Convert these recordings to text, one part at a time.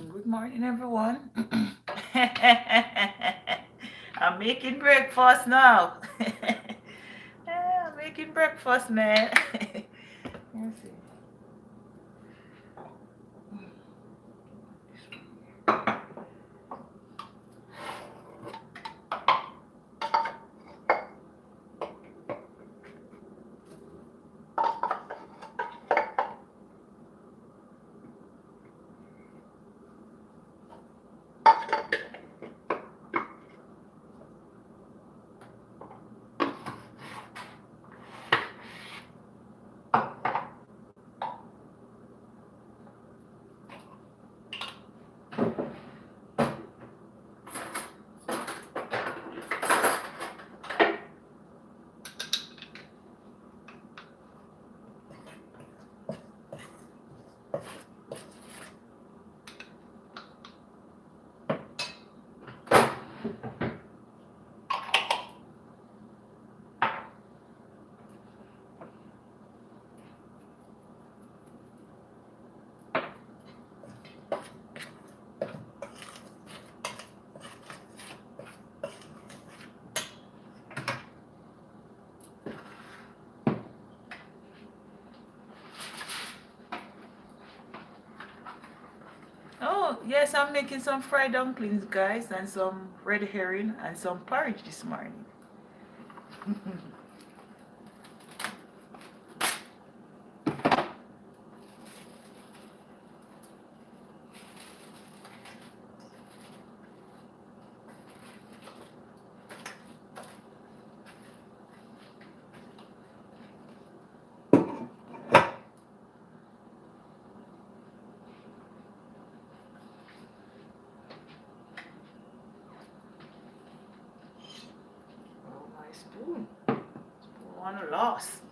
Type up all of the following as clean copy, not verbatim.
Good morning, everyone. I'm making breakfast now. I'm making breakfast, man. Let's see. Oh, yes, I'm making some fried dumplings, guys, and some red herring and some porridge this morning. Oh, my spoon. Spoon one lost.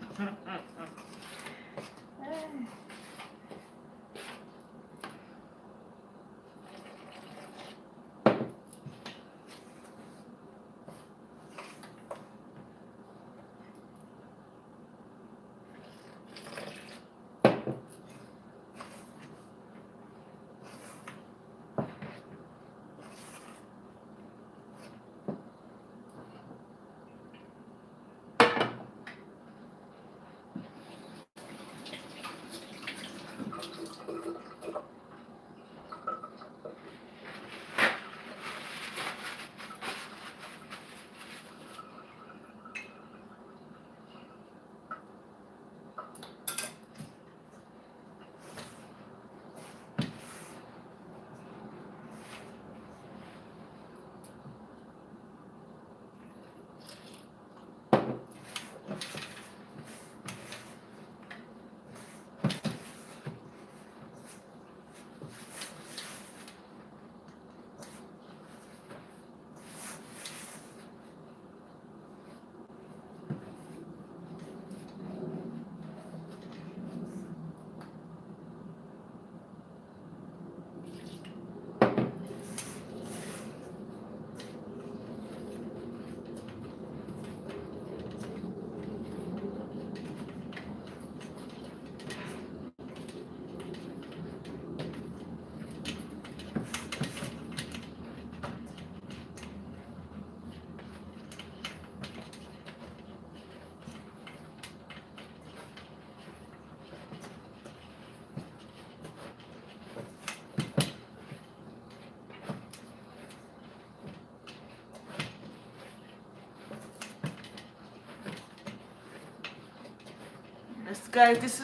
Yes, guys, this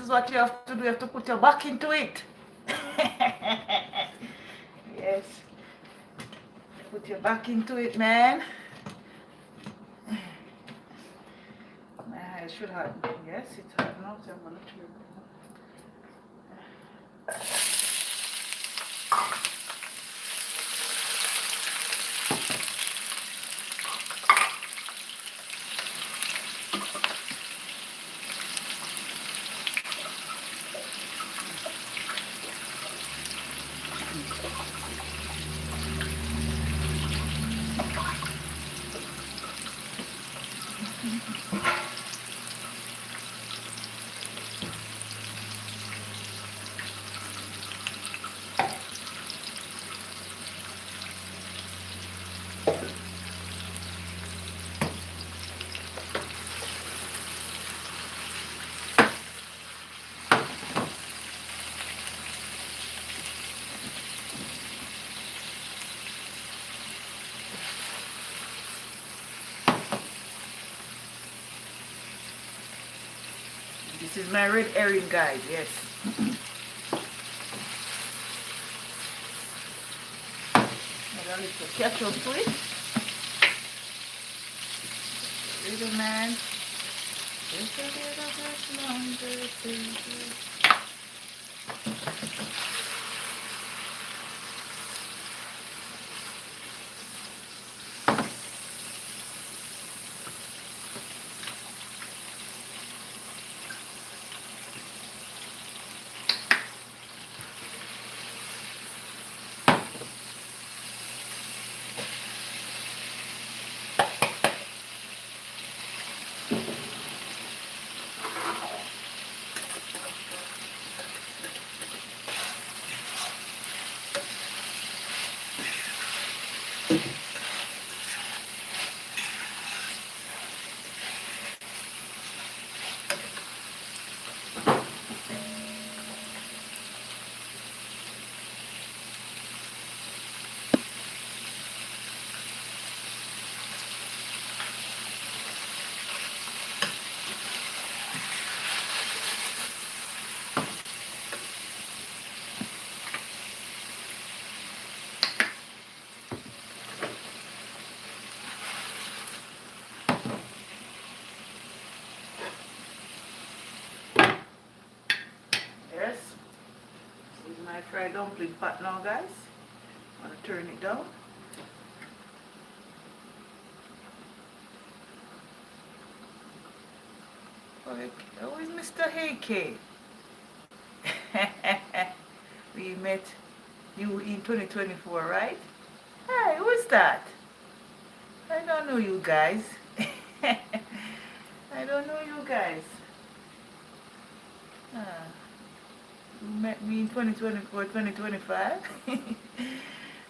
is what you have to do. You have to put your back into it. Yes, put your back into it, man. It should have. Yes, it had. Now so I'm gonna turn it. is my red herring, guys. Yes. I don't need to catch up to it. Little man. Just a little bit longer, baby. Yes. This is my fried dumpling pot now, guys. I'm going to turn it down. Who is Mr. AK? We met you in 2024, right? Hi, who is that? I don't know you guys. I don't know you guys. Ah, you met me in 2024, 2025.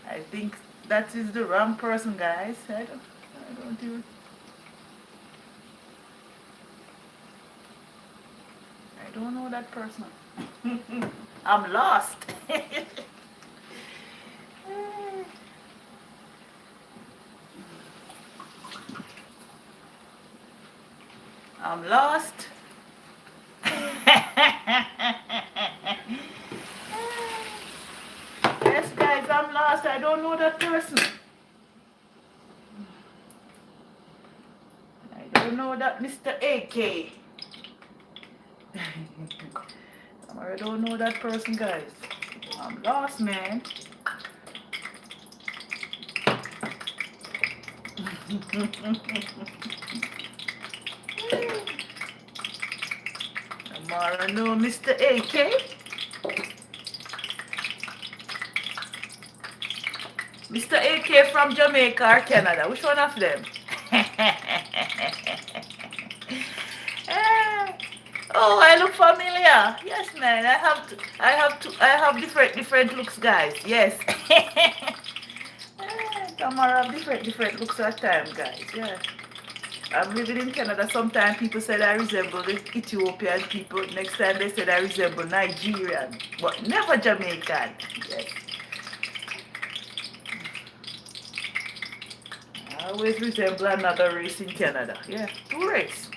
I think that is the wrong person, guys. I don't even. I don't know that person. I'm lost. I'm lost. Yes, guys, I'm lost. I don't know that person. I don't know that Mr. AK. I don't know that person, guys. I'm lost, man. Tomorrow, no Mr. AK. Mr. AK from Jamaica or Canada. Which one of them? Oh, I look familiar. Yes, man. I have different looks, guys. Yes. Tomorrow have different looks at time, guys. Yeah. I'm living in Canada. Sometimes people said I resemble the Ethiopian people. Next time they said I resemble Nigerian. But never Jamaican. Yes. I always resemble another race in Canada. Yeah, two races.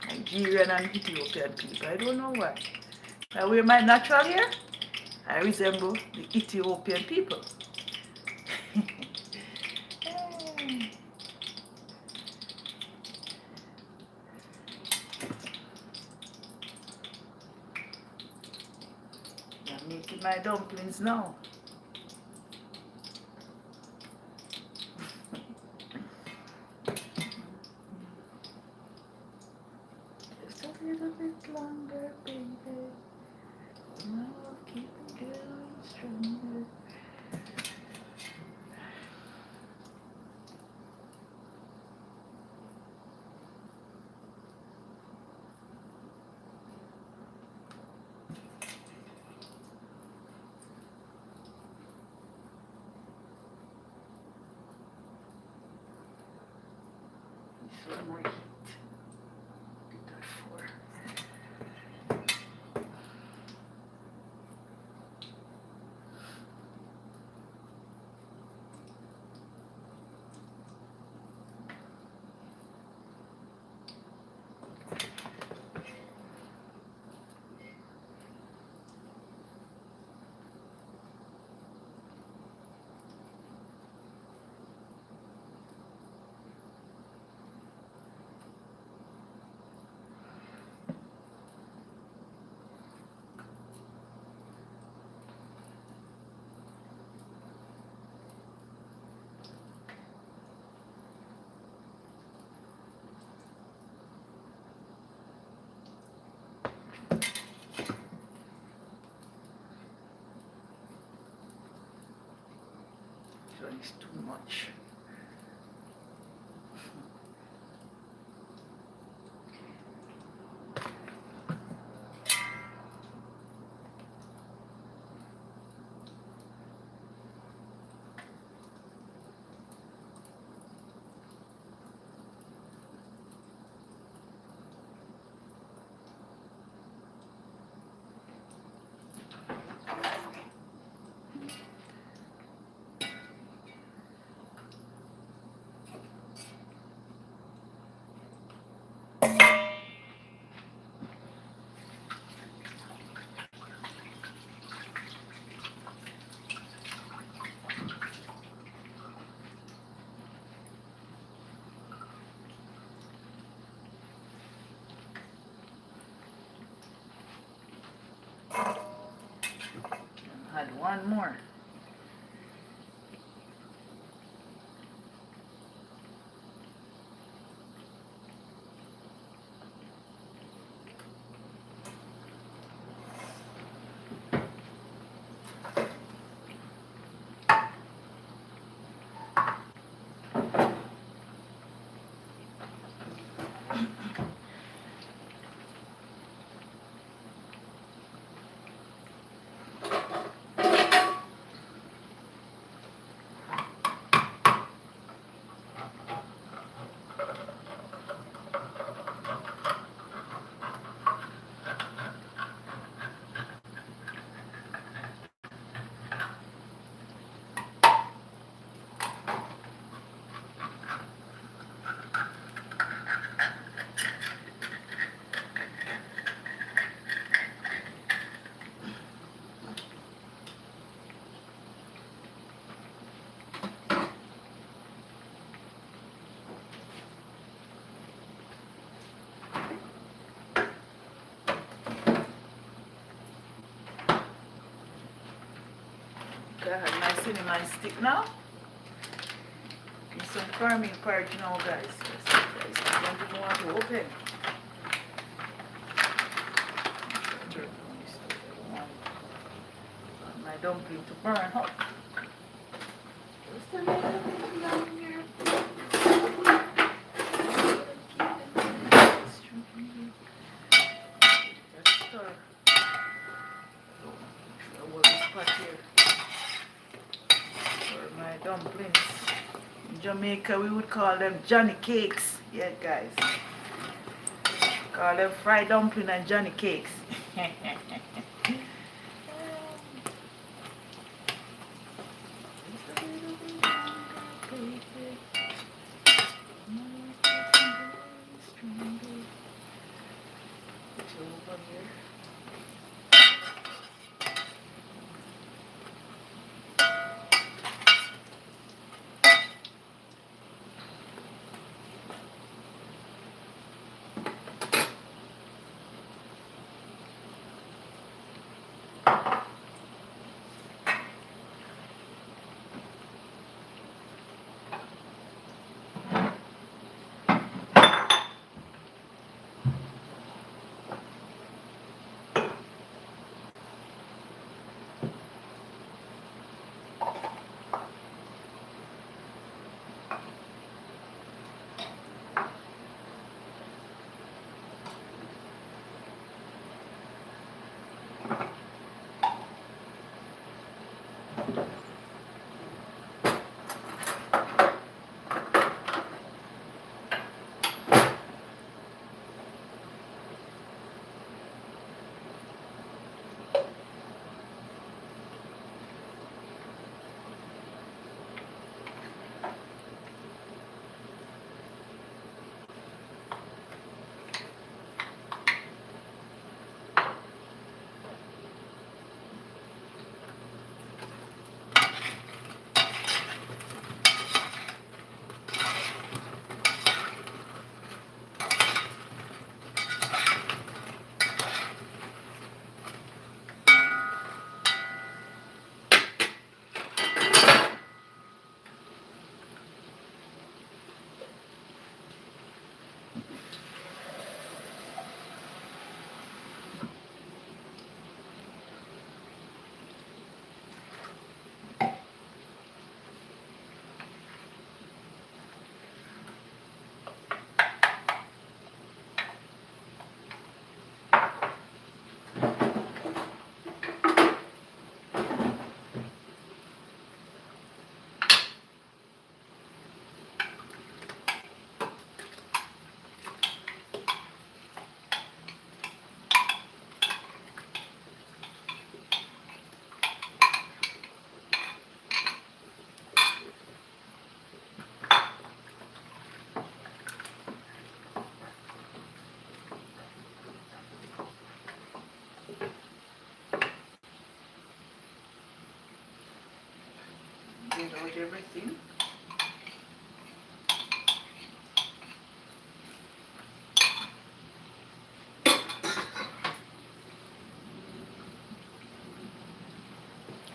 Nigerian and Ethiopian people. I don't know why. I wear my natural hair. I resemble the Ethiopian people. I'm making my dumplings now. Just a little bit longer, baby. I'll keep it going stronger. Some more heat. Did that for. This one is too much. Add one more. Okay, I have my cinnamon stick now. And some farming porridge now, guys. Yes, guys, I don't even want to open. My dumpling to burn up. Just a little bit down here. Just stir. Over this pot here. For my dumplings. In Jamaica, we would call them Johnny cakes. Yeah, guys. Call them fried dumpling and Johnny cakes. Get out everything.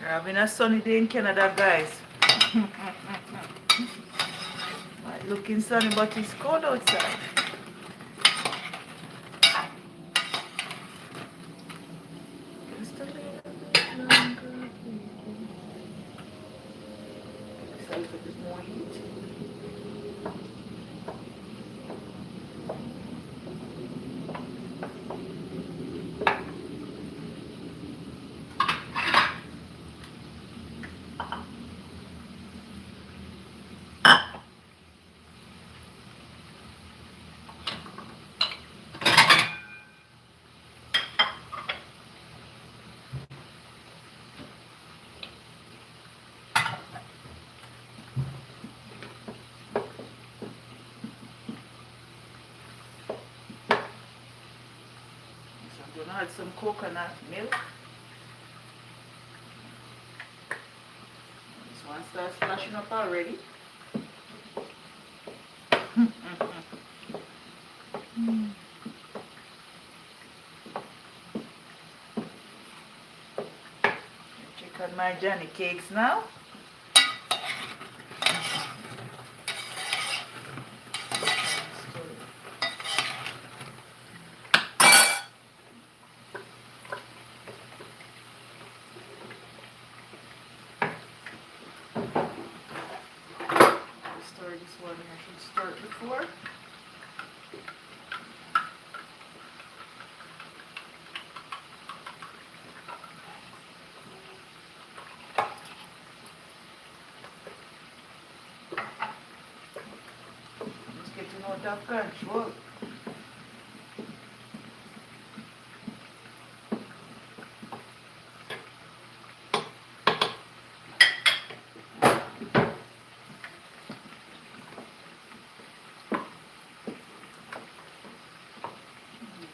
We're having a sunny day in Canada, guys. Might looking sunny, but it's cold outside. Just a little bit longer. Just a little bit more heat. So I'm gonna add some coconut milk. This one starts splashing up already. Check out my Johnny cakes now. Stir this one. I should stir it before. It's getting out of control.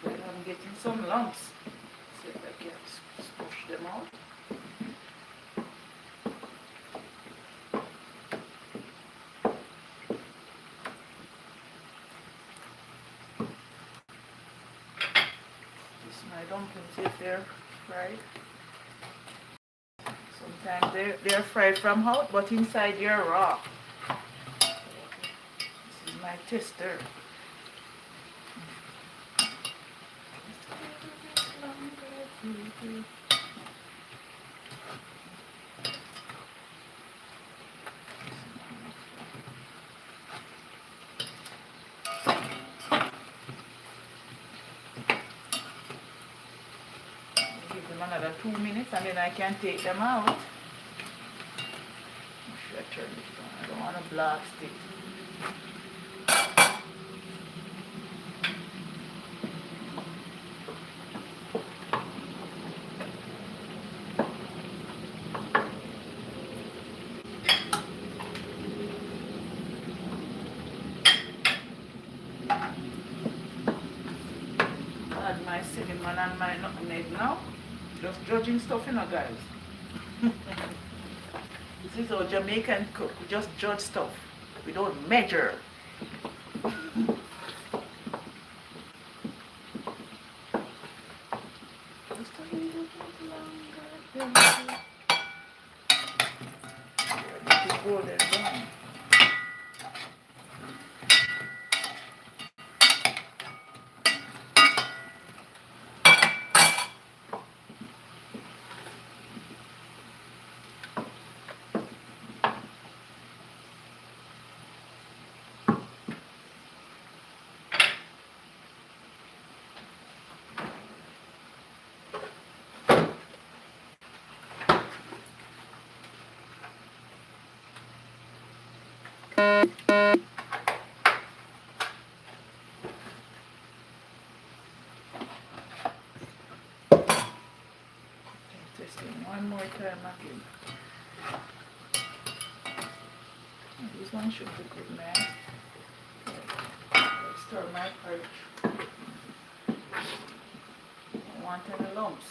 I'm getting some lumps. See if I can squash them out. This is my dumplings if they're fried. Sometimes they're fried from out, but inside they're raw. This is my tester. Give them another 2 minutes and then I can take them out. Should I turn it on? I don't want to blast it. Add my cinnamon and my nutmeg now. Just judging stuff, you know, guys. This is how Jamaican cook. We just judge stuff. We don't measure. Just a little bit longer. Let it golden brown. Testing one more time again. This one should be good, man. Let's stir my porridge. I want any lumps.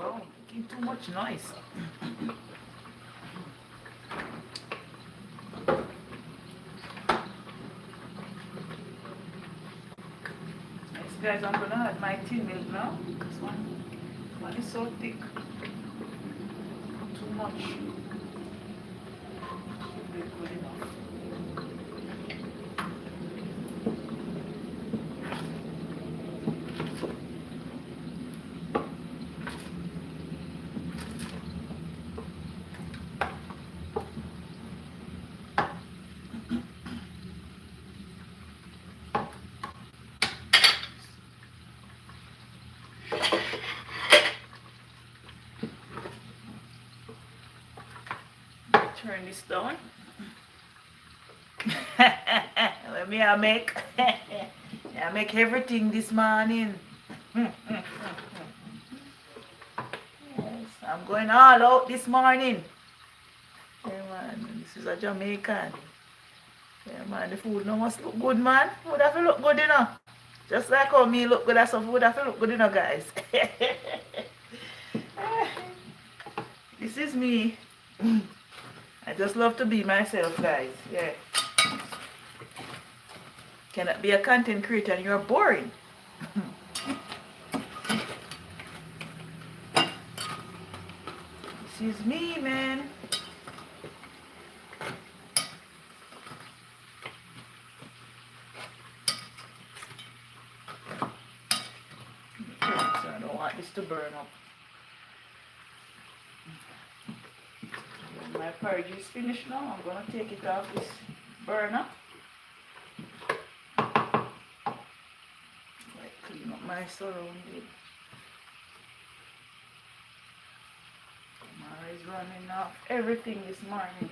Oh, making too much noise. Yes, guys, I'm gonna add my tea milk now. This one is so thick. Too much. Should be good enough. Turn this down. Let me make I make everything this morning. Yes, I'm going all out this morning. Yeah, man, this is a Jamaican. Yeah, man, the food no must look good, man. Would have to look good, you know. Just like how me look good, as some food have to look good, you know, guys. This is me. I just love to be myself, guys. Yeah. Cannot be a content creator and you're boring. This is me, man. So I don't want this to burn up. When my porridge is finished now, I'm gonna take it off this burner. Like clean up my surroundings. Mara's running off everything this morning.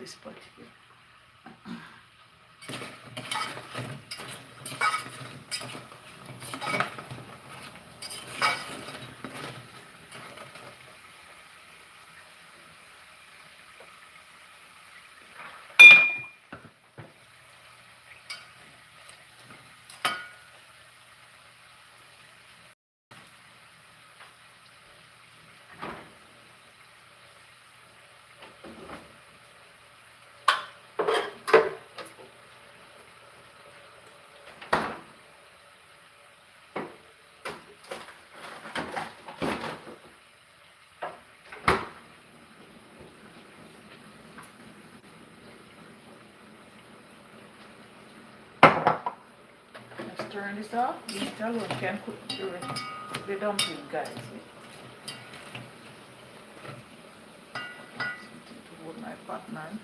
this pot here. Let's turn this off. This alone can cook the dumpling, guys. To hold my pot, man.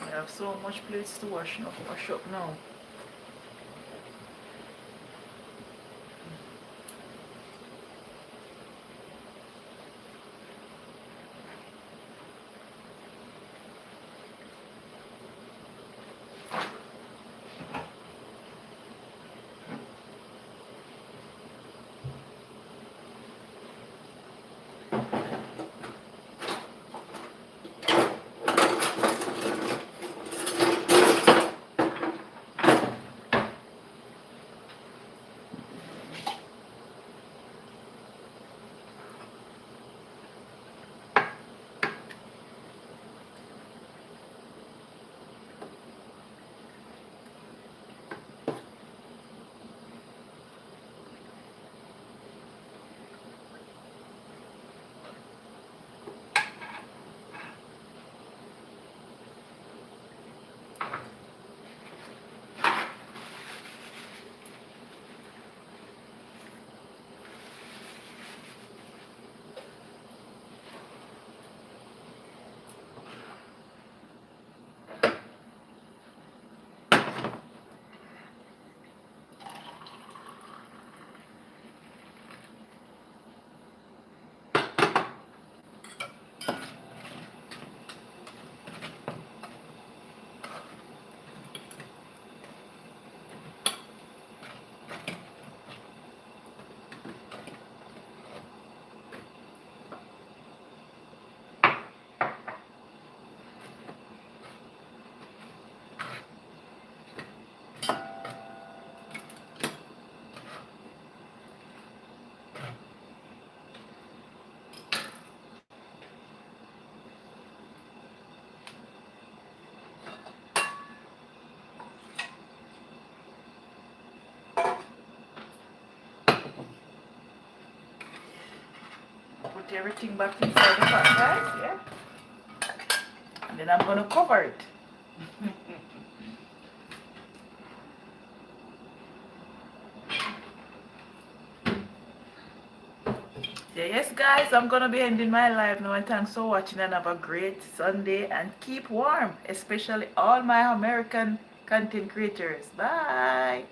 I have so much plates to wash up now. Put everything back inside the pot, guys, yeah? And then I'm gonna cover it. Yeah, yes, guys, I'm gonna be ending my live now, and thanks for watching, and have a great Sunday, and keep warm, especially all my American content creators. Bye.